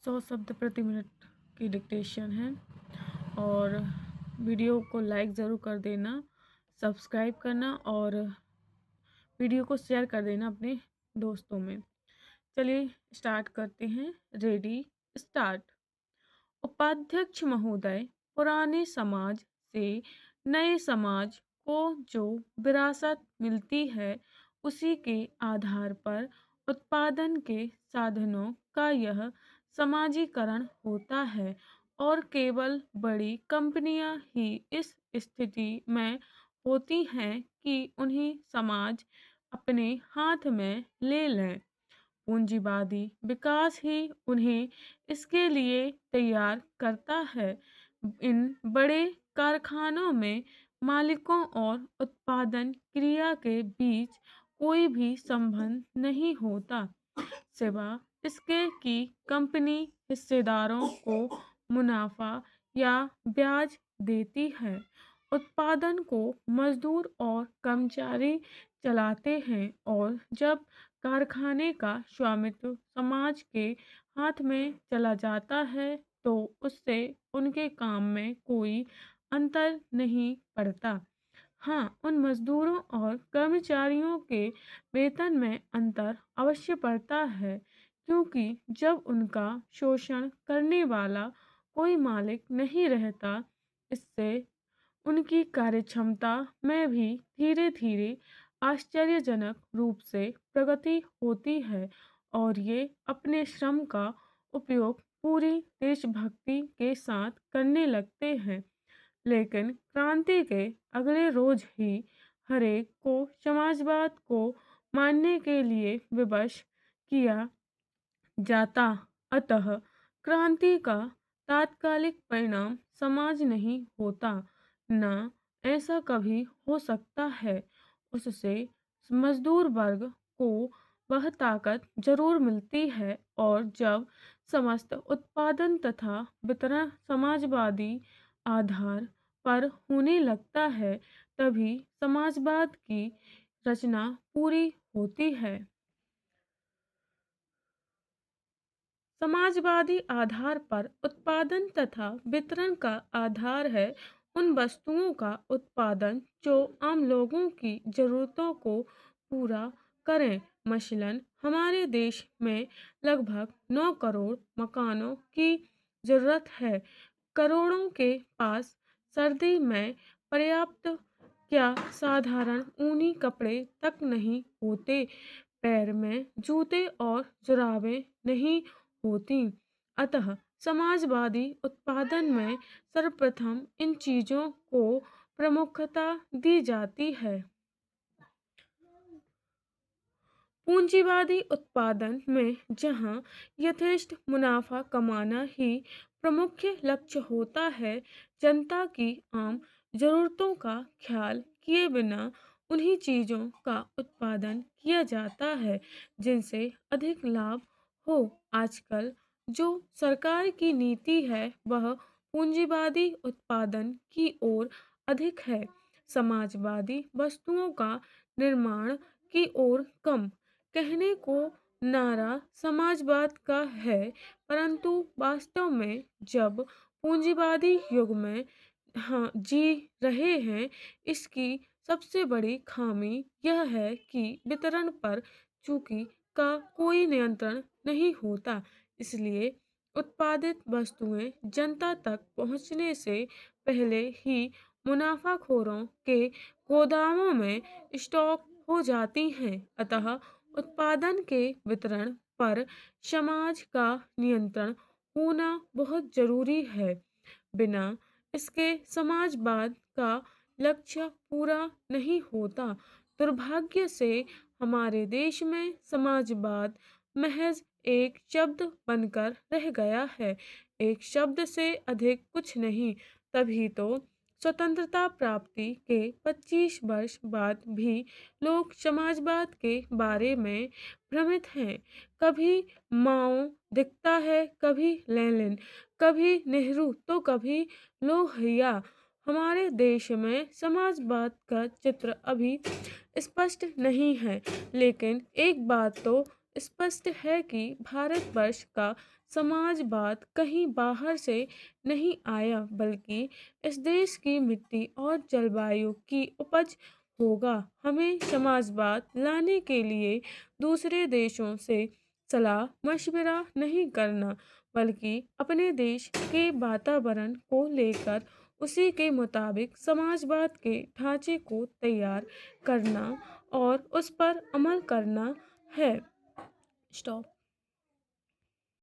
100 शब्द प्रति मिनट की डिक्टेशन है। और वीडियो को लाइक ज़रूर कर देना, सब्सक्राइब करना और वीडियो को शेयर कर देना अपने दोस्तों में। चलिए स्टार्ट करते हैं। Ready, start. उपाध्यक्ष महोदय, पुराने समाज से नए समाज को जो विरासत मिलती है उसी के आधार पर उत्पादन के साधनों का यह समाजीकरण होता है और केवल बड़ी कंपनियां ही इस स्थिति में होती हैं कि उन्हें समाज अपने हाथ में ले लें। पूंजीवादी विकास ही उन्हें इसके लिए तैयार करता है। इन बड़े कारखानों में मालिकों और उत्पादन क्रिया के बीच कोई भी संबंध नहीं होता, सिवा इसके कि कंपनी हिस्सेदारों को मुनाफा या ब्याज देती है। उत्पादन को मजदूर और कर्मचारी चलाते हैं और जब कारखाने का स्वामित्व समाज के हाथ में चला जाता है तो उससे उनके काम में कोई अंतर नहीं पड़ता। हाँ, उन मजदूरों और कर्मचारियों के वेतन में अंतर अवश्य पड़ता है, क्योंकि जब उनका शोषण करने वाला कोई मालिक नहीं रहता, इससे उनकी कार्यक्षमता में भी धीरे धीरे आश्चर्यजनक रूप से प्रगति होती है और ये अपने श्रम का उपयोग पूरी देशभक्ति के साथ करने लगते हैं। लेकिन क्रांति के अगले रोज ही हरेक को समाजवाद को मानने के लिए विवश किया जाता। अतः क्रांति का तात्कालिक परिणाम समाज नहीं होता, न ऐसा कभी हो सकता है। उससे मजदूर वर्ग को वह ताकत जरूर मिलती है और जब समस्त उत्पादन तथा वितरण समाजवादी आधार पर होने लगता है तभी समाजवाद की रचना पूरी होती है। समाजवादी आधार पर उत्पादन तथा वितरण का आधार है उन वस्तुओं का उत्पादन जो आम लोगों की जरूरतों को पूरा करें। मसलन हमारे देश में लगभग 9 करोड़ मकानों की जरूरत है। करोड़ों के पास सर्दी में पर्याप्त क्या साधारण ऊनी कपड़े तक नहीं होते, पैर में जूते और जुराबें नहीं होती। अतः समाजवादी उत्पादन में सर्वप्रथम इन चीजों को प्रमुखता दी जाती है। पूंजीवादी उत्पादन में जहां यथेष्ट मुनाफा कमाना ही प्रमुख लक्ष्य होता है, जनता की आम जरूरतों का ख्याल किए बिना उन्हीं चीजों का उत्पादन किया जाता है जिनसे अधिक लाभ हो। आजकल जो सरकार की नीति है वह पूंजीवादी उत्पादन की ओर अधिक है, समाजवादी वस्तुओं का निर्माण की ओर कम। कहने को नारा समाजवाद का है, परंतु वास्तव में जब पूंजीवादी युग में हाँ जी रहे हैं, इसकी सबसे बड़ी खामी यह है कि वितरण पर चूंकि का कोई नियंत्रण नहीं होता, इसलिए उत्पादित वस्तुएं जनता तक पहुंचने से पहले ही मुनाफाखोरों के गोदामों में स्टॉक हो जाती हैं। अतः उत्पादन के वितरण पर समाज का नियंत्रण होना बहुत जरूरी है। बिना इसके समाजवाद का लक्ष्य पूरा नहीं होता। दुर्भाग्य से हमारे देश में समाजवाद महज एक शब्द बनकर रह गया है, एक शब्द से अधिक कुछ नहीं। तभी तो स्वतंत्रता प्राप्ति के 25 वर्ष बाद भी लोग समाजवाद के बारे में भ्रमित हैं। कभी माओ दिखता है, कभी लेनिन, कभी नेहरू तो कभी लोहिया। हमारे देश में समाजवाद का चित्र अभी स्पष्ट नहीं है, लेकिन एक बात तो स्पष्ट है कि भारतवर्ष का समाजवाद कहीं बाहर से नहीं आया, बल्कि इस देश की मिट्टी और जलवायु की उपज होगा। हमें समाजवाद लाने के लिए दूसरे देशों से सलाह मशविरा नहीं करना, बल्कि अपने देश के वातावरण को लेकर उसी के मुताबिक समाजवाद के ढांचे को तैयार करना और उस पर अमल करना है। स्टॉप।